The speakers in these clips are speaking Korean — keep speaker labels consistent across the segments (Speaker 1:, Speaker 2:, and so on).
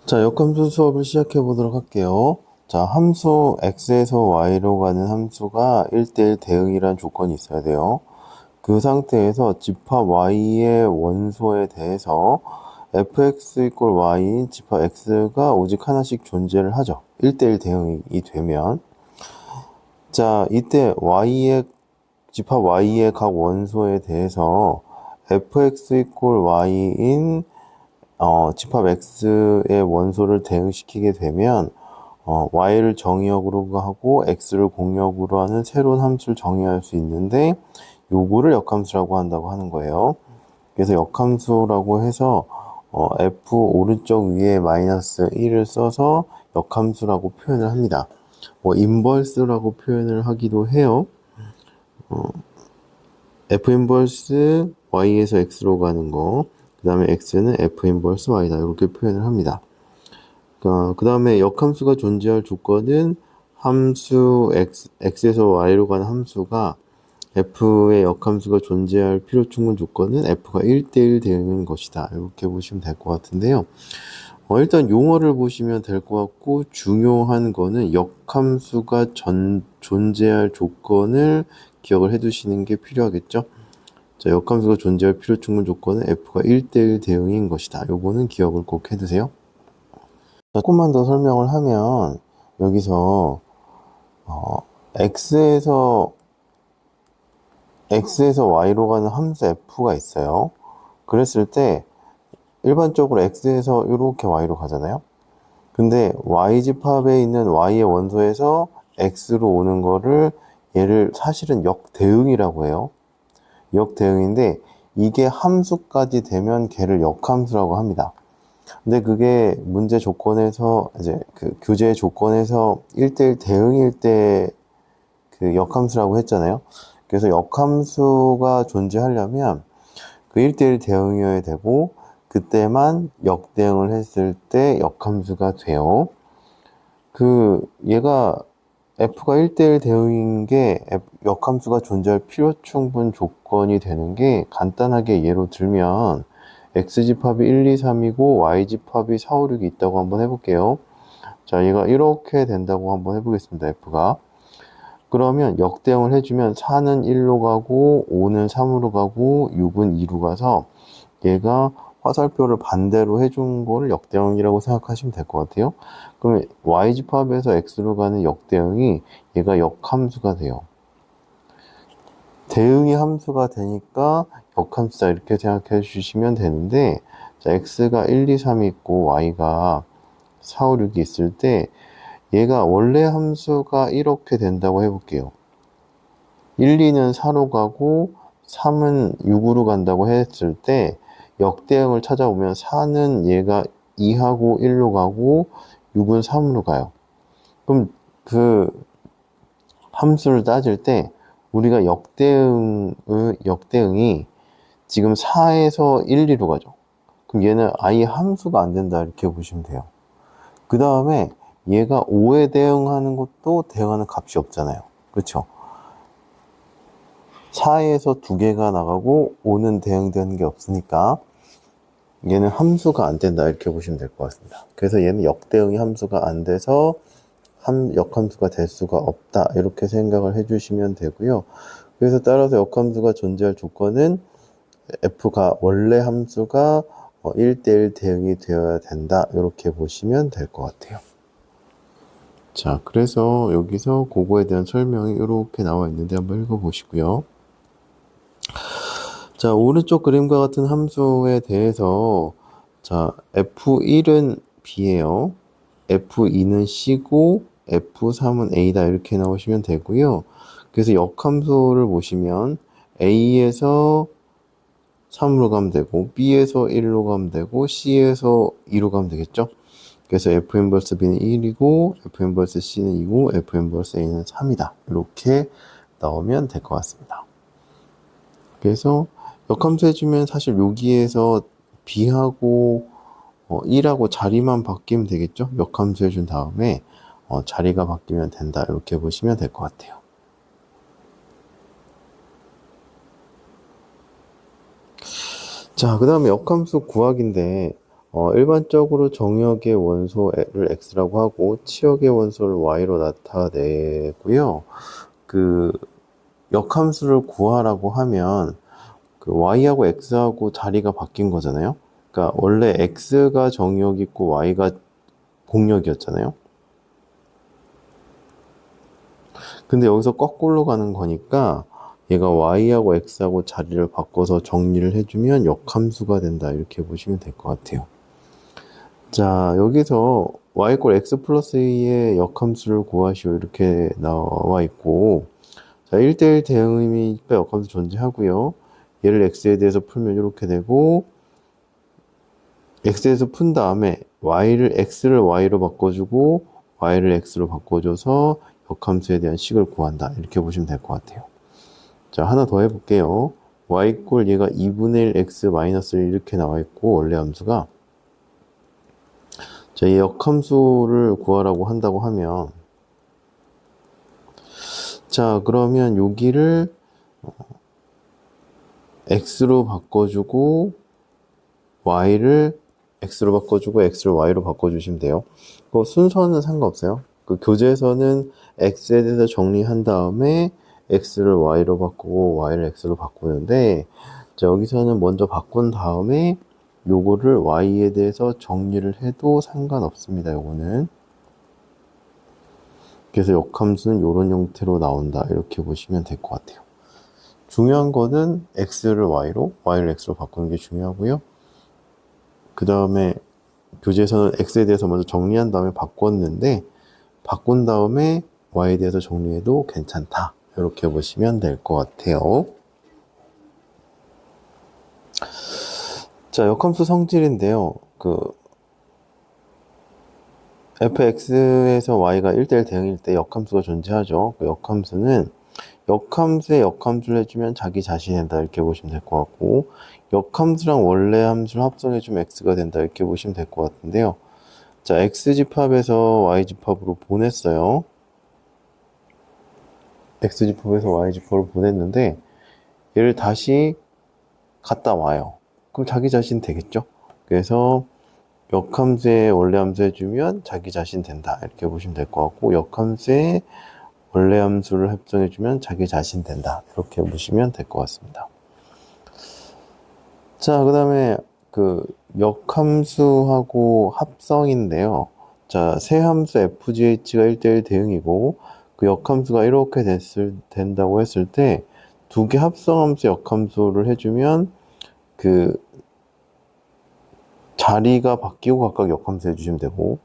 Speaker 1: 자, 역함수 수업을 시작해 보도록 할게요. 자, 함수 x에서 y로 가는 함수가 1대1 대응이란 조건이 있어야 돼요. 그 상태에서 집합 y의 원소에 대해서 fx equal y인 집합 x가 오직 하나씩 존재를 하죠. 1대1 대응이 되면. 자, 이때 집합 y의 각 원소에 대해서 fx equal y인 집합 x의 원소를 대응시키게 되면 y를 정의역으로 하고 x를 공역으로 하는 새로운 함수를 정의할 수 있는데 요거를 역함수라고 한다고 하는 거예요. 그래서 역함수라고 해서 f 오른쪽 위에 마이너스 1을 써서 역함수라고 표현을 합니다. 뭐 인버스라고 표현을 하기도 해요. f 인버스 y에서 x로 가는 거, 그 다음에 x는 f 인버스 y다 이렇게 표현을 합니다. 그 다음에 역함수가 존재할 조건은 함수 x에서 y로 가는 함수가 f의 역함수가 존재할 필요 충분 조건은 f가 1대1 대응인 것이다 이렇게 보시면 될 것 같은데요. 일단 용어를 보시면 될 것 같고, 중요한 거는 역함수가 존재할 조건을 기억을 해 두시는 게 필요하겠죠. 자, 역함수가 존재할 필요 충분 조건은 f가 1대1 대응인 것이다. 요거는 기억을 꼭 해두세요. 조금만 더 설명을 하면 여기서 x에서 y로 가는 함수 f가 있어요. 그랬을 때 일반적으로 x에서 이렇게 y로 가잖아요. 근데 y집합에 있는 y의 원소에서 x로 오는 거를 얘를 사실은 역대응이라고 해요. 역대응인데 이게 함수까지 되면 걔를 역함수라고 합니다. 근데 그게 문제 조건에서 이제 그 교재 조건에서 1대1 대응일 때 그 역함수라고 했잖아요. 그래서 역함수가 존재하려면 그 1대1 대응이어야 되고 그때만 역대응을 했을 때 역함수가 돼요. 얘가 f가 1대1 대응인 게 역함수가 존재할 필요 충분 조건이 되는 게 간단하게 예로 들면 x집합이 1, 2, 3이고 y집합이 4, 5, 6이 있다고 한번 해볼게요. 자, 얘가 이렇게 된다고 한번 해보겠습니다. f가. 그러면 역대응을 해주면 4는 1로 가고 5는 3으로 가고 6은 2로 가서 얘가 화살표를 반대로 해준 거를 역대응이라고 생각하시면 될 것 같아요. 그러면 y집합에서 x로 가는 역대응이 얘가 역함수가 돼요. 대응이 함수가 되니까 역함수다 이렇게 생각해 주시면 되는데, 자, x가 1, 2, 3이 있고 y가 4, 5, 6이 있을 때 얘가 원래 함수가 이렇게 된다고 해볼게요. 1, 2는 4로 가고 3은 6으로 간다고 했을 때 역대응을 찾아보면 4는 얘가 2하고 1로 가고 6은 3으로 가요. 그럼 그 함수를 따질 때 우리가 역대응이 지금 4에서 1, 2로 가죠. 그럼 얘는 아예 함수가 안 된다 이렇게 보시면 돼요. 그 다음에 얘가 5에 대응하는 것도 대응하는 값이 없잖아요. 그렇죠? 4에서 2개가 나가고 5는 대응되는 게 없으니까 얘는 함수가 안 된다 이렇게 보시면 될 것 같습니다. 그래서 얘는 역대응이 함수가 안 돼서 역함수가 될 수가 없다 이렇게 생각을 해주시면 되고요. 그래서 따라서 역함수가 존재할 조건은 f가 원래 함수가 1대1 대응이 되어야 된다 이렇게 보시면 될 것 같아요. 자, 그래서 여기서 그거에 대한 설명이 이렇게 나와 있는데 한번 읽어보시고요. 자, 오른쪽 그림과 같은 함수에 대해서 자, f1은 b예요. f2는 c고 f3은 a다 이렇게 나오시면 되고요. 그래서 역함수를 보시면 a에서 3으로 가면 되고 b에서 1로 가면 되고 c에서 2로 가면 되겠죠. 그래서 f 인버스 b는 1이고 f 인버스 c는 2고 f 인버스 a는 3이다 이렇게 나오면 될 것 같습니다. 그래서 역함수 해주면 사실 여기에서 b하고 1하고 자리만 바뀌면 되겠죠. 역함수 해준 다음에 자리가 바뀌면 된다 이렇게 보시면 될 것 같아요. 자, 그 다음에 역함수 구하기인데 일반적으로 정역의 원소를 x라고 하고 치역의 원소를 y로 나타내고요. 그 역함수를 구하라고 하면 그 y하고 x하고 자리가 바뀐 거잖아요. 그러니까 원래 x가 정역 있고 y가 공역이었잖아요. 근데 여기서 거꾸로 가는 거니까 얘가 y하고 x하고 자리를 바꿔서 정리를 해주면 역함수가 된다. 이렇게 보시면 될 것 같아요. 자, 여기서 y 꼴 x 플러스 a의 역함수를 구하시오. 이렇게 나와 있고, 자, 1대1 대응이니까 역함수 존재하고요. 얘를 x에 대해서 풀면 이렇게 되고, x에서 푼 다음에 x를 y로 바꿔주고 y를 x로 바꿔줘서 역함수에 대한 식을 구한다. 이렇게 보시면 될 것 같아요. 자, 하나 더 해볼게요. y 꼴 얘가 2분의 1 x 마이너스 1 이렇게 나와 있고 원래 함수가, 자, 이 역함수를 구하라고 한다고 하면, 자, 그러면 여기를 x로 바꿔주고 y를 x로 바꿔주고 x를 y로 바꿔주시면 돼요. 그 순서는 상관없어요. 그 교재에서는 x에 대해서 정리한 다음에 x를 y로 바꾸고 y를 x로 바꾸는데, 자, 여기서는 먼저 바꾼 다음에 요거를 y에 대해서 정리를 해도 상관없습니다. 요거는. 그래서 역함수는 이런 형태로 나온다. 이렇게 보시면 될 것 같아요. 중요한 거는 x를 y로, y를 x로 바꾸는 게 중요하고요. 그 다음에 교재에서는 x에 대해서 먼저 정리한 다음에 바꿨는데, 바꾼 다음에 y에 대해서 정리해도 괜찮다. 이렇게 보시면 될 것 같아요. 자, 역함수 성질인데요. fx에서 y가 1대1 대응일 때 역함수가 존재하죠. 그 역함수는 역함수에 역함수를 해주면 자기 자신이 된다. 이렇게 보시면 될 것 같고, 역함수랑 원래 함수를 합성해주면 x가 된다. 이렇게 보시면 될 것 같은데요. 자, x집합에서 y집합으로 보냈어요. x집합에서 y집합으로 보냈는데 얘를 다시 갖다 와요. 그럼 자기 자신 되겠죠? 그래서 역함수에 원래 함수 해주면 자기 자신 된다. 이렇게 보시면 될 것 같고, 역함수에 원래 함수를 합성해주면 자기 자신 된다. 이렇게 보시면 될 것 같습니다. 자, 그 다음에 역함수하고 합성인데요. 자, 세 함수 fgh가 1대1 대응이고, 그 역함수가 이렇게 된다고 했을 때, 두 개 합성함수 역함수를 해주면, 자리가 바뀌고 각각 역함수 해주시면 되고,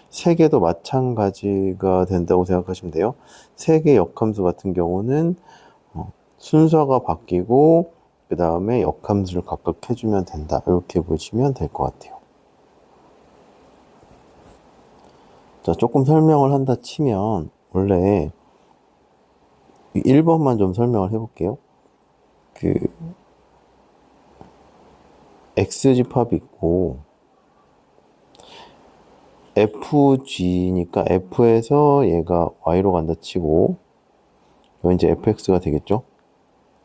Speaker 1: 세 개도 마찬가지가 된다고 생각하시면 돼요. 세 개 역함수 같은 경우는 순서가 바뀌고 그 다음에 역함수를 각각 해주면 된다. 이렇게 보시면 될 것 같아요. 자, 조금 설명을 한다 치면, 원래 1번만 좀 설명을 해볼게요. x집합이 있고 fg니까 f에서 얘가 y로 간다 치고, 이건 이제 fx가 되겠죠?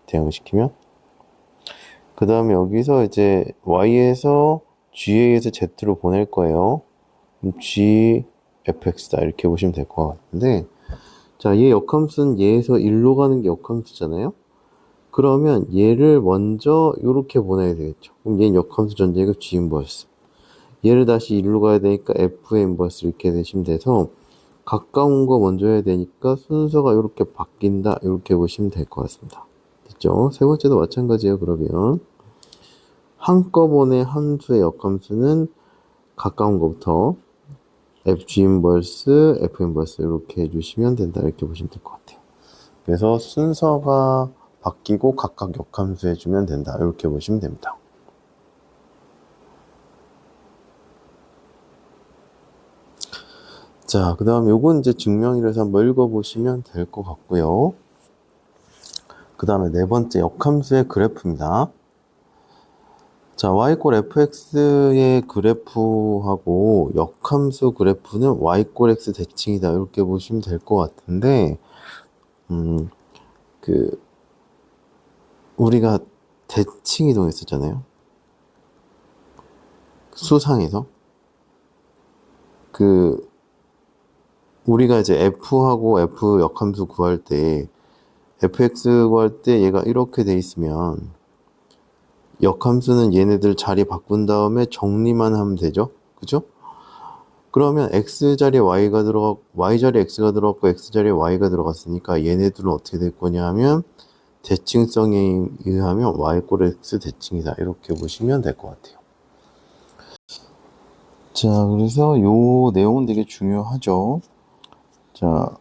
Speaker 1: 대응시키면. 그 다음에 여기서 이제 y에서 g에서 z로 보낼 거예요. 그럼 g fx다. 이렇게 보시면 될 것 같은데, 자, 얘 역함수는 얘에서 1로 가는 게 역함수잖아요? 그러면 얘를 먼저 이렇게 보내야 되겠죠. 그럼 얘는 역함수 전제가 g 인버스. 얘를 다시 1로 가야 되니까 f의 인버스 이렇게 되시면 돼서, 가까운 거 먼저 해야 되니까 순서가 이렇게 바뀐다. 이렇게 보시면 될 것 같습니다. 됐죠? 세 번째도 마찬가지예요. 그러면 한꺼번에 함수의 역함수는 가까운 것부터 fg 인버스, f 인버스 이렇게 해주시면 된다. 이렇게 보시면 될 것 같아요. 그래서 순서가 바뀌고 각각 역함수 해주면 된다. 이렇게 보시면 됩니다. 자, 그 다음 요건 이제 증명이라서 한번 읽어보시면 될 것 같고요. 그 다음에 네 번째 역함수의 그래프입니다. 자, y 꼴 fx의 그래프하고 역함수 그래프는 y 꼴 x 대칭이다. 이렇게 보시면 될 것 같은데, 우리가 대칭 이동했었잖아요. 수상에서 우리가 이제 f하고 f 역함수 구할 때 fx 구할 때 얘가 이렇게 돼 있으면 역함수는 얘네들 자리 바꾼 다음에 정리만 하면 되죠. 그죠? 그러면 x 자리에 y 자리에 x가 들어갔고 x 자리에 y가 들어갔으니까 얘네들은 어떻게 될 거냐 하면 대칭성에 의하면 y 꼴 x 대칭이다. 이렇게 보시면 될 것 같아요. 자, 그래서 요 내용은 되게 중요하죠. 자,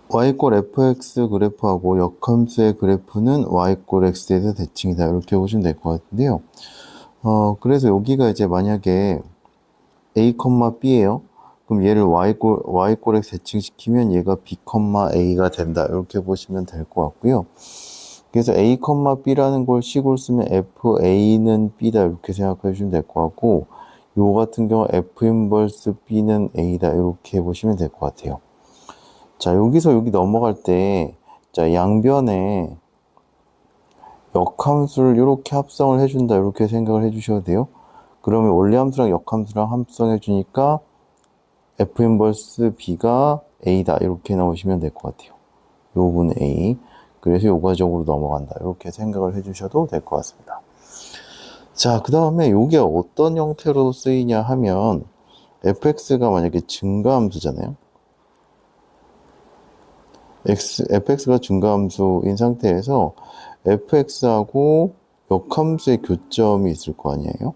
Speaker 1: y꼴 fx 그래프하고 역함수의 그래프는 y꼴 x에서 대칭이다. 이렇게 보시면 될 것 같은데요. 그래서 여기가 이제 만약에 a, b예요. 그럼 얘를 y꼴 x 대칭시키면 얘가 b, a가 된다. 이렇게 보시면 될 것 같고요. 그래서 a, b라는 걸 식으로 쓰면 fa는 b다. 이렇게 생각해 주시면 될 것 같고, 요 같은 경우 f 인버스 b는 a다. 이렇게 보시면 될 것 같아요. 자, 여기서 여기 넘어갈 때, 자, 양변에 역함수를 이렇게 합성을 해준다. 이렇게 생각을 해주셔도 돼요. 그러면 원래함수랑 역함수랑 합성해주니까 f 인버스 b가 a다. 이렇게 나오시면 될 것 같아요. 요분 a. 그래서 요과적으로 넘어간다. 이렇게 생각을 해주셔도 될 것 같습니다. 자, 그 다음에 요게 어떤 형태로 쓰이냐 하면 fx가 만약에 증가함수잖아요. fx가 증가함수인 상태에서 fx하고 역함수의 교점이 있을 거 아니에요.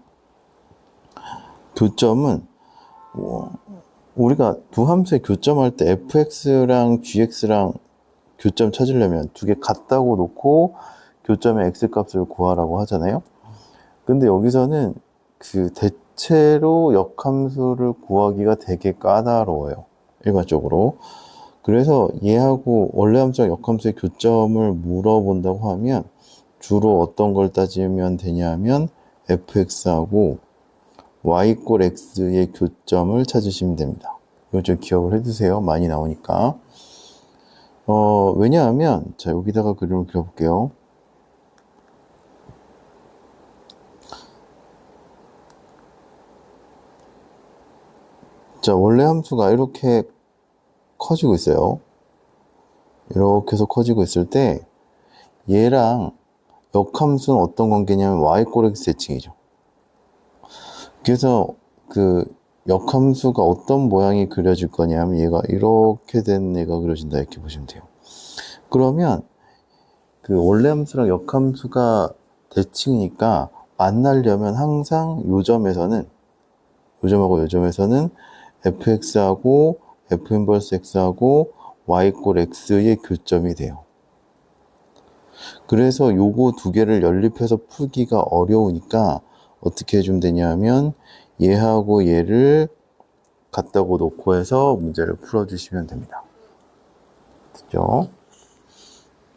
Speaker 1: 교점은 우리가 두 함수의 교점할 때 fx랑 gx랑 교점 찾으려면 두 개 같다고 놓고 교점의 x값을 구하라고 하잖아요. 근데 여기서는 대체로 역함수를 구하기가 되게 까다로워요. 일반적으로. 그래서 얘하고 원래함수랑 역함수의 교점을 물어본다고 하면 주로 어떤 걸 따지면 되냐면 fx하고 y꼴 x의 교점을 찾으시면 됩니다. 이거 좀 기억을 해두세요. 많이 나오니까. 왜냐하면 자, 여기다가 그림을 그려볼게요. 자, 원래 함수가 이렇게 커지고 있어요. 이렇게 해서 커지고 있을 때 얘랑 역함수는 어떤 관계냐면 y꼴 x 대칭이죠. 그래서 역함수가 어떤 모양이 그려질 거냐면 얘가 이렇게 된 애가 그려진다. 이렇게 보시면 돼요. 그러면 원래 함수랑 역함수가 대칭이니까 만나려면 항상 요점하고 요점에서는 fx하고 f 인버스 x하고 y꼴 x의 교점이 돼요. 그래서 요거 두 개를 연립해서 풀기가 어려우니까 어떻게 해주면 되냐면 얘하고 얘를 같다고 놓고 해서 문제를 풀어주시면 됩니다. 됐죠?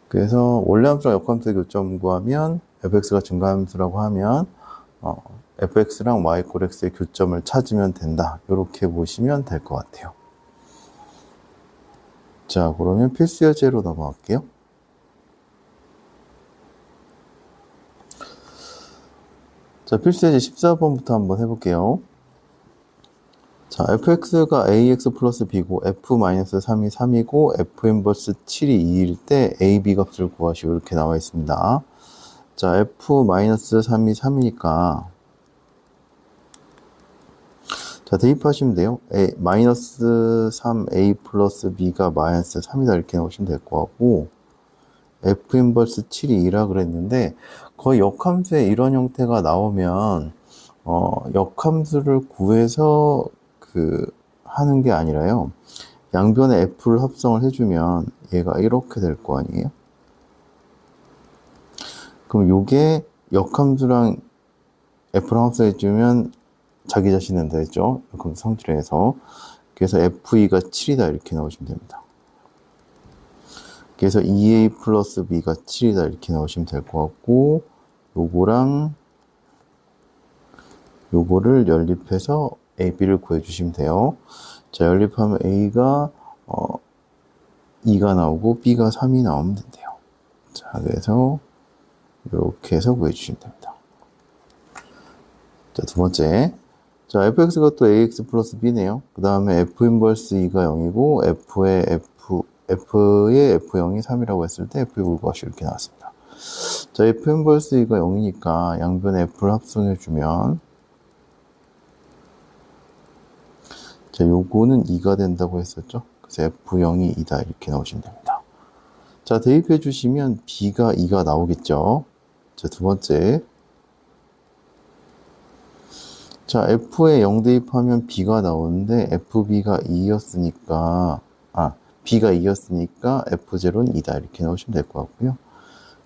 Speaker 1: 그래서 원래 함수랑 역함수의 교점 구하면 fx가 증가함수라고 하면 fx랑 y꼴 x의 교점을 찾으면 된다. 이렇게 보시면 될 것 같아요. 자, 그러면 필수 예제로 넘어갈게요. 자, 필수 예제 14번부터 한번 해볼게요. 자, fx가 ax 플러스 b고 f-3이 3이고 f 인버스 7이 2일 때 a, b 값을 구하시오. 이렇게 나와 있습니다. 자, f-3이 3이니까 자, 대입하시면 돼요. 마이너스 3a 플러스 b가 마이너스 3이다. 이렇게 나오시면 될 것 같고 f 인버스 7이 2라 그랬는데 거의 역함수에 이런 형태가 나오면 역함수를 구해서 하는 게 아니라요. 양변에 f를 합성을 해주면 얘가 이렇게 될 거 아니에요? 그럼 요게 역함수랑 f랑 합성해주면 자기 자신은 되죠. 그럼 성질에서. 그래서 f2가 7이다. 이렇게 나오시면 됩니다. 그래서 2a 플러스 b가 7이다. 이렇게 나오시면 될 것 같고 요거랑 요거를 연립해서 a, b를 구해주시면 돼요. 자, 연립하면 a가 2가 나오고 b가 3이 나오면 된대요. 자, 그래서 이렇게 해서 구해주시면 됩니다. 자, 두 번째. 자, fx가 또 ax 플러스 b네요. 그 다음에 f 인버스 2가 0이고, f의 f0이 3이라고 했을 때 f의 불과시 이렇게 나왔습니다. 자, f 인버스 2가 0이니까 양변에 f를 합성해주면, 자, 요거는 2가 된다고 했었죠? 그래서 f0이 2다 이렇게 나오시면 됩니다. 자, 대입해 주시면 b가 2가 나오겠죠? 자, 두 번째. 자, f에 0 대입하면 b가 나오는데 fb가 2였으니까 b가 2였으니까 f0는 2다 이렇게 나오시면 될 것 같고요.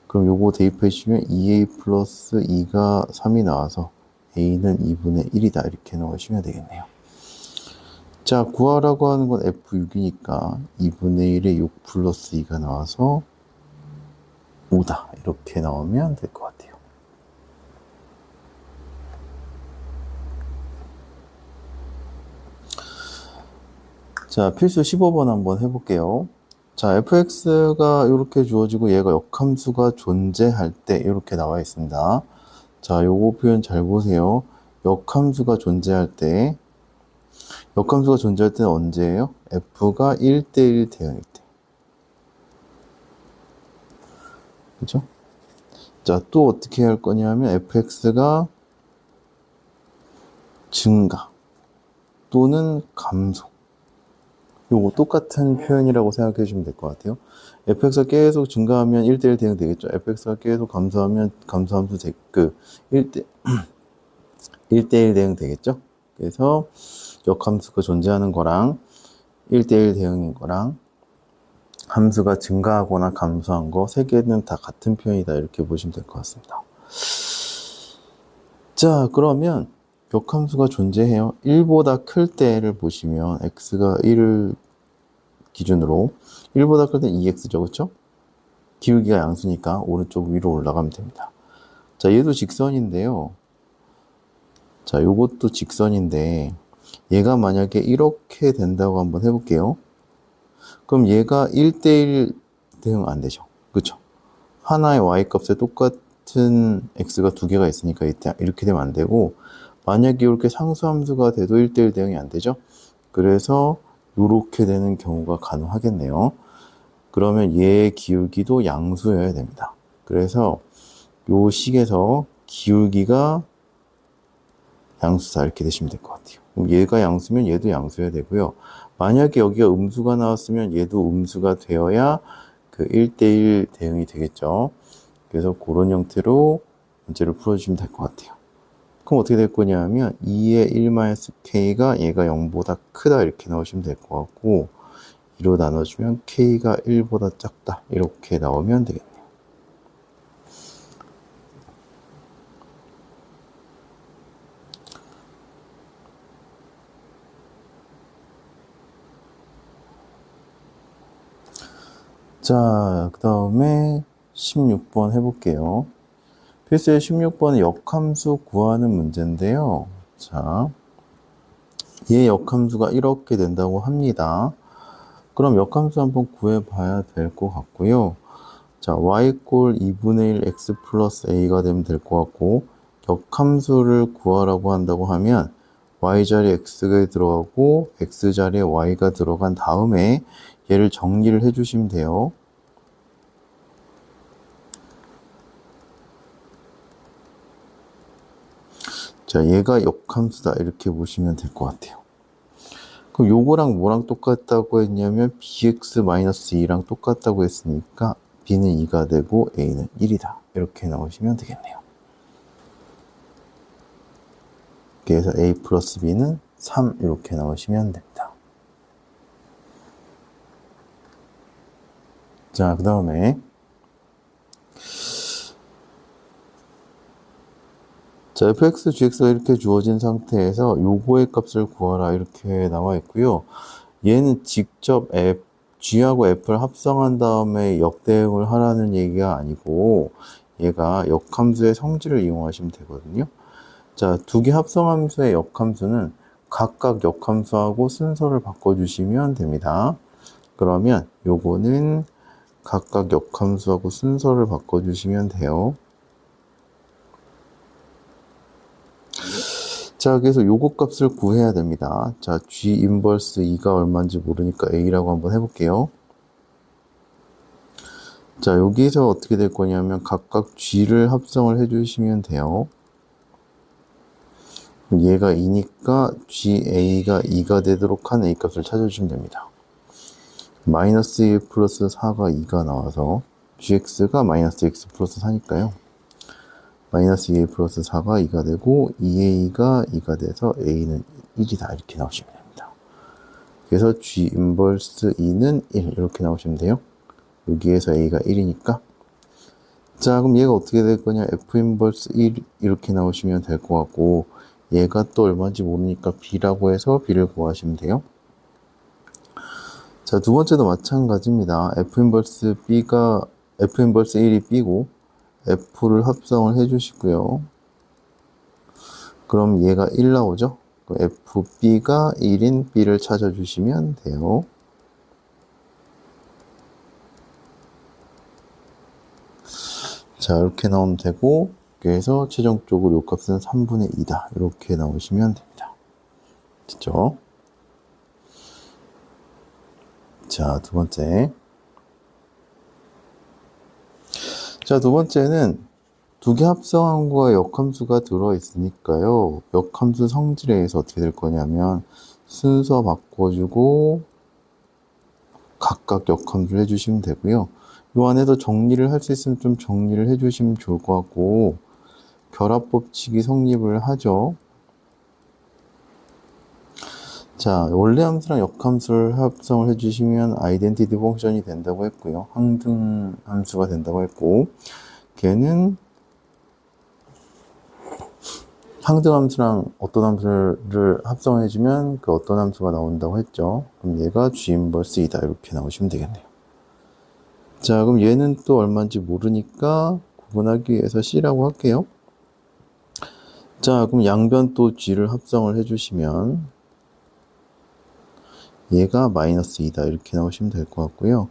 Speaker 1: 그럼 요거 대입해 주시면 2a 플러스 2가 3이 나와서 a는 2분의 1이다 이렇게 나오시면 되겠네요. 자, 구하라고 하는 건 f6이니까 2분의 1에 6 플러스 2가 나와서 5다 이렇게 나오면 될 것 같아요. 자, 필수 15번 한번 해볼게요. 자, fx가 이렇게 주어지고 얘가 역함수가 존재할 때 이렇게 나와 있습니다. 자, 요거 표현 잘 보세요. 역함수가 존재할 때는 언제예요? f가 1대1 대응일 때. 그죠? 자, 또 어떻게 할 거냐면 fx가 증가 또는 감소. 요거 똑같은 표현이라고 생각해 주시면 될 것 같아요. fx가 계속 증가하면 1대1 대응 되겠죠. fx가 계속 감소하면 감소함수 1대1 대응 되겠죠. 그래서 역함수가 존재하는 거랑 1대1 대응인 거랑 함수가 증가하거나 감소한 거 세 개는 다 같은 표현이다 이렇게 보시면 될 것 같습니다. 자, 그러면 역함수가 존재해요. 1보다 클 때를 보시면 x가 1을 기준으로 1보다 클 때 2x죠. 그렇죠? 기울기가 양수니까 오른쪽 위로 올라가면 됩니다. 자, 얘도 직선인데요. 자, 요것도 직선인데 얘가 만약에 이렇게 된다고 한번 해볼게요. 그럼 얘가 1대1 대응 안 되죠. 그쵸? 하나의 y값에 똑같은 x가 두 개가 있으니까 이렇게 되면 안 되고, 만약에 이렇게 상수함수가 돼도 1대1 대응이 안 되죠. 그래서 이렇게 되는 경우가 가능하겠네요. 그러면 얘의 기울기도 양수여야 됩니다. 그래서 요 식에서 기울기가 양수다 이렇게 되시면 될 것 같아요. 그럼 얘가 양수면 얘도 양수여야 되고요. 만약에 여기가 음수가 나왔으면 얘도 음수가 되어야 그 1대1 대응이 되겠죠. 그래서 그런 형태로 문제를 풀어주시면 될 것 같아요. 그럼 어떻게 될 거냐면 2의 1-k가 얘가 0보다 크다 이렇게 나오시면 될 것 같고, 2로 나눠주면 k가 1보다 작다 이렇게 나오면 되겠네요. 자, 그 다음에 16번 해볼게요. 필수의 16번은 역함수 구하는 문제인데요. 자, 얘 역함수가 이렇게 된다고 합니다. 그럼 역함수 한번 구해봐야 될 것 같고요. 자, y꼴 2분의 1 x 플러스 a가 되면 될 것 같고, 역함수를 구하라고 한다고 하면 y자리에 x가 들어가고 x자리에 y가 들어간 다음에 얘를 정리를 해주시면 돼요. 자, 얘가 역함수다 이렇게 보시면 될 것 같아요. 그럼 요거랑 뭐랑 똑같다고 했냐면 bx-2랑 똑같다고 했으니까 b는 2가 되고 a는 1이다 이렇게 나오시면 되겠네요. 그래서 a 플러스 b는 3 이렇게 나오시면 됩니다. 자, 그 다음에 자, fx, gx가 이렇게 주어진 상태에서 요거의 값을 구하라 이렇게 나와 있고요. 얘는 직접 g하고 f를 합성한 다음에 역대응을 하라는 얘기가 아니고 얘가 역함수의 성질을 이용하시면 되거든요. 자, 두 개 합성함수의 역함수는 각각 역함수하고 순서를 바꿔주시면 됩니다. 그러면 요거는 각각 역함수하고 순서를 바꿔주시면 돼요. 자, 그래서 요거 값을 구해야 됩니다. 자, G 인버스 2가 얼마인지 모르니까 A라고 한번 해볼게요. 자, 여기서 어떻게 될 거냐면 각각 G를 합성을 해주시면 돼요. 얘가 2니까 GA가 2가 되도록 한 A 값을 찾아주시면 됩니다. 마이너스 1 플러스 4가 2가 나와서 GX가 마이너스 X 플러스 4니까요. 마이너스 2A 플러스 4가 2가 되고 2A가 2가 돼서 A는 1이다 이렇게 나오시면 됩니다. 그래서 G 인버스 2는 1 이렇게 나오시면 돼요. 여기에서 A가 1이니까 자 그럼 얘가 어떻게 될 거냐 F 인버스 1 이렇게 나오시면 될 것 같고 얘가 또 얼마인지 모르니까 B라고 해서 B를 구하시면 돼요. 자, 두 번째도 마찬가지입니다. F 인버스 1이 B고 F를 합성을 해주시고요. 그럼 얘가 1 나오죠? FB가 1인 B를 찾아주시면 돼요. 자, 이렇게 나오면 되고 그래서 최종적으로 이 값은 3분의 2다. 이렇게 나오시면 됩니다. 됐죠? 자, 두 번째. 자, 두 번째는 두 개 합성한 거에 역함수가 들어있으니까요. 역함수 성질에 의해서 어떻게 될 거냐면 순서 바꿔주고 각각 역함수를 해주시면 되고요. 이 안에서 정리를 할 수 있으면 좀 정리를 해주시면 좋을 것 같고 결합법칙이 성립을 하죠. 자, 원래 함수랑 역함수를 합성을 해주시면 아이덴티티 펑션이 된다고 했고요. 항등 함수가 된다고 했고 걔는 항등 함수랑 어떤 함수를 합성해주면 그 어떤 함수가 나온다고 했죠. 그럼 얘가 G 인버스 2다 이렇게 나오시면 되겠네요. 자, 그럼 얘는 또 얼마인지 모르니까 구분하기 위해서 C라고 할게요. 자, 그럼 양변 또 G를 합성을 해주시면 얘가 마이너스 2다 이렇게 나오시면 될 것 같고요.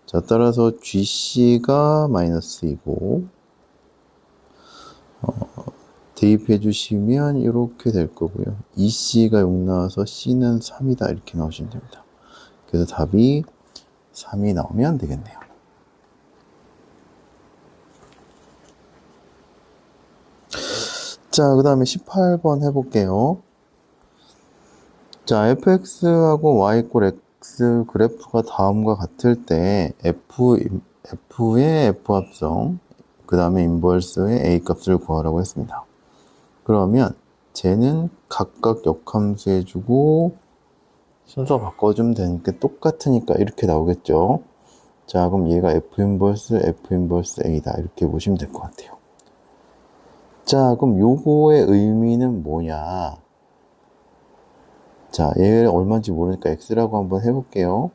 Speaker 1: 자, 따라서 GC가 마이너스 2고 대입해 주시면 이렇게 될 거고요. EC가 6 나와서 C는 3이다 이렇게 나오시면 됩니다. 그래서 답이 3이 나오면 되겠네요. 자, 그 다음에 18번 해볼게요. 자, fx하고 y = x 그래프가 다음과 같을 때 f의 f 합성, 그 다음에 인버스의 a 값을 구하라고 했습니다. 그러면 쟤는 각각 역함수 해주고 순서 바꿔주면 되니까 똑같으니까 이렇게 나오겠죠. 자, 그럼 얘가 f 인버스 a다 이렇게 보시면 될 것 같아요. 자, 그럼 요거의 의미는 뭐냐? 자, 얘 얼마인지 모르니까 x라고 한번 해볼게요.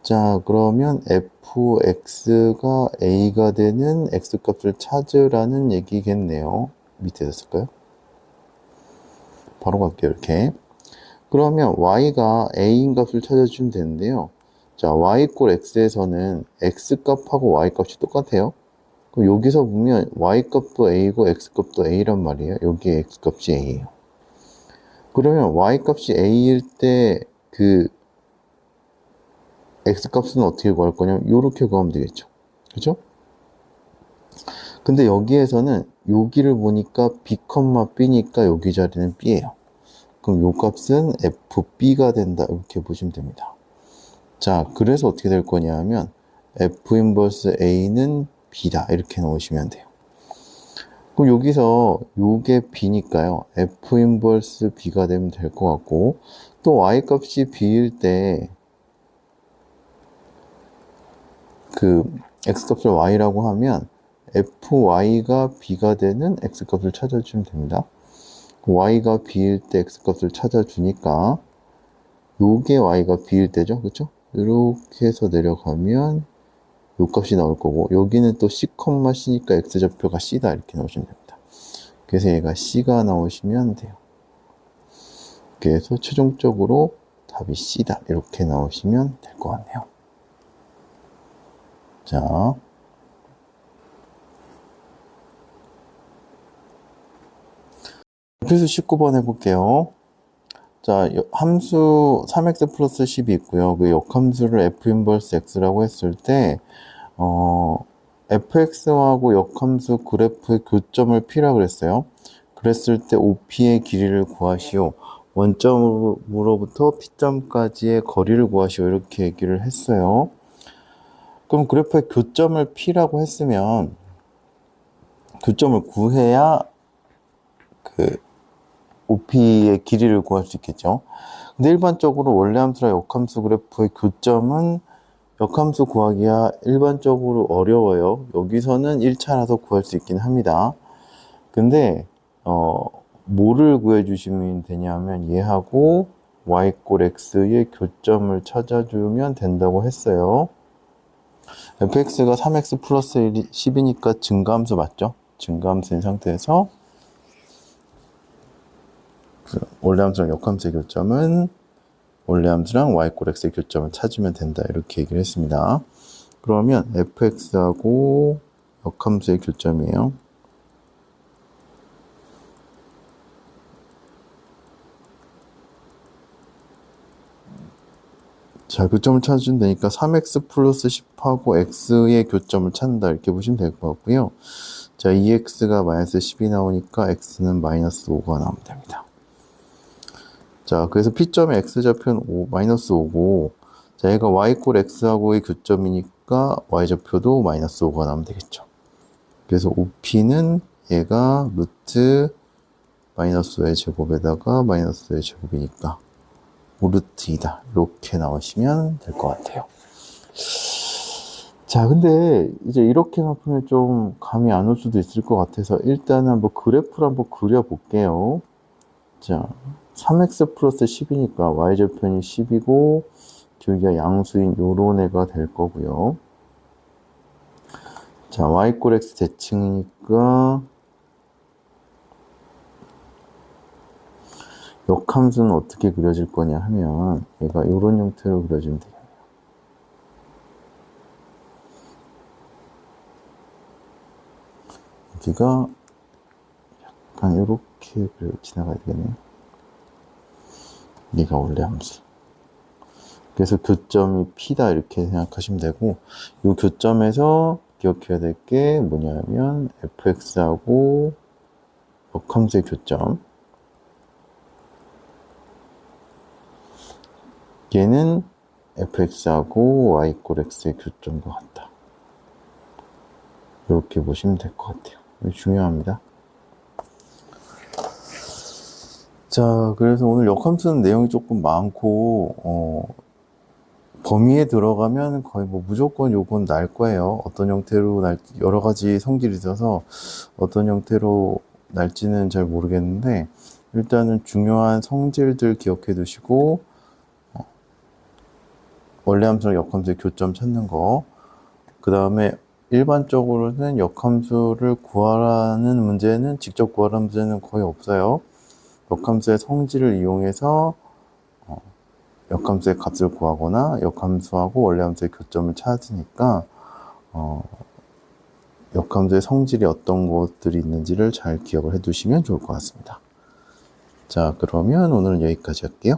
Speaker 1: 자, 그러면 fx가 a가 되는 x값을 찾으라는 얘기겠네요. 밑에 됐을까요? 바로 갈게요, 이렇게. 그러면 y가 a인 값을 찾아주면 되는데요. 자, y = x에서는 x값하고 y값이 똑같아요. 그럼 여기서 보면 y값도 a고 x값도 a란 말이에요. 여기에 x값이 a예요. 그러면 y값이 a일 때 그 x값은 어떻게 구할 거냐면 이렇게 구하면 되겠죠. 그죠? 근데 여기에서는 여기를 보니까 b, b니까 여기 자리는 b예요. 그럼 요 값은 fb가 된다 이렇게 보시면 됩니다. 자, 그래서 어떻게 될 거냐면 f 인버스 a는 b다 이렇게 넣으시면 돼요. 그럼 여기서 요게 b니까요. f 인버스 b가 되면 될 것 같고 또 y 값이 b일 때 그 x값을 y라고 하면 fy가 b가 되는 x값을 찾아주면 됩니다. y가 b일 때 x값을 찾아주니까 요게 y가 b일 때죠. 그쵸? 이렇게 해서 내려가면 요 값이 나올 거고 여기는 또 c, c니까 x좌표가 c다 이렇게 나오시면 됩니다. 그래서 얘가 c가 나오시면 돼요. 그래서 최종적으로 답이 c다 이렇게 나오시면 될 것 같네요. 자, 필수 19번 해볼게요. 자, 함수 3x 플러스 10이 있고요. 그 역함수를 f 인버스 x라고 했을 때, fx하고 역함수 그래프의 교점을 p라 그랬어요. 그랬을 때 OP의 길이를 구하시오. 원점으로부터 P점까지의 거리를 구하시오. 이렇게 얘기를 했어요. 그럼 그래프의 교점을 P라고 했으면 교점을 구해야 그 OP의 길이를 구할 수 있겠죠. 근데 일반적으로 원래 함수랑 역함수 그래프의 교점은 역함수 구하기가 일반적으로 어려워요. 여기서는 1차라서 구할 수 있긴 합니다. 근데 뭐를 구해주시면 되냐면 얘하고 y 꼴 x의 교점을 찾아주면 된다고 했어요. fx가 3x 플러스 10이니까 증가함수 맞죠? 증가함수인 상태에서 원래 함수랑 역함수의 교점은 원래 함수랑 y 꼴 x의 교점을 찾으면 된다. 이렇게 얘기를 했습니다. 그러면 fx하고 역함수의 교점이에요. 자, 교점을 찾으면 되니까 3x 플러스 10하고 x의 교점을 찾는다. 이렇게 보시면 될 것 같고요. 자, 2x가 마이너스 10이 나오니까 x는 마이너스 5가 나오면 됩니다. 자, 그래서 P점의 x좌표는 마이너스 5고, 자, 얘가 y꼴 x하고의 교점이니까 y좌표도 마이너스 5가 나오면 되겠죠. 그래서 OP는 얘가 루트 마이너스 5의 제곱에다가 마이너스 5의 제곱이니까 5루트 2다. 이렇게 나오시면 될 것 같아요. 자, 근데 이제 이렇게만 풀면 좀 감이 안 올 수도 있을 것 같아서 일단은 한번 그래프를 한번 그려볼게요. 자, 3x 플러스 10이니까 y좌표는 10이고 길이가 양수인 요런 애가 될 거고요. 자, y꼴 x 대칭이니까 역함수는 어떻게 그려질 거냐 하면 얘가 요런 형태로 그려지면 되겠네요. 여기가 약간 이렇게 지나가야 되겠네요. 얘가 원래 함수. 그래서 교점이 P다 이렇게 생각하시면 되고, 이 교점에서 기억해야 될 게 뭐냐면 fx하고 역함수의 교점. 얘는 fx하고 y꼴 x의 교점과 같다. 이렇게 보시면 될 것 같아요. 이게 중요합니다. 자, 그래서 오늘 역함수는 내용이 조금 많고, 범위에 들어가면 거의 뭐 무조건 요건 날 거예요. 어떤 형태로 날지, 여러 가지 성질이 있어서 어떤 형태로 날지는 잘 모르겠는데, 일단은 중요한 성질들 기억해 두시고, 원래 함수랑 역함수의 교점 찾는 거, 그 다음에 일반적으로는 역함수를 구하라는 문제는, 직접 구하라는 문제는 거의 없어요. 역함수의 성질을 이용해서 역함수의 값을 구하거나 역함수하고 원래 함수의 교점을 찾으니까 역함수의 성질이 어떤 것들이 있는지를 잘 기억을 해 두시면 좋을 것 같습니다. 자, 그러면 오늘은 여기까지 할게요.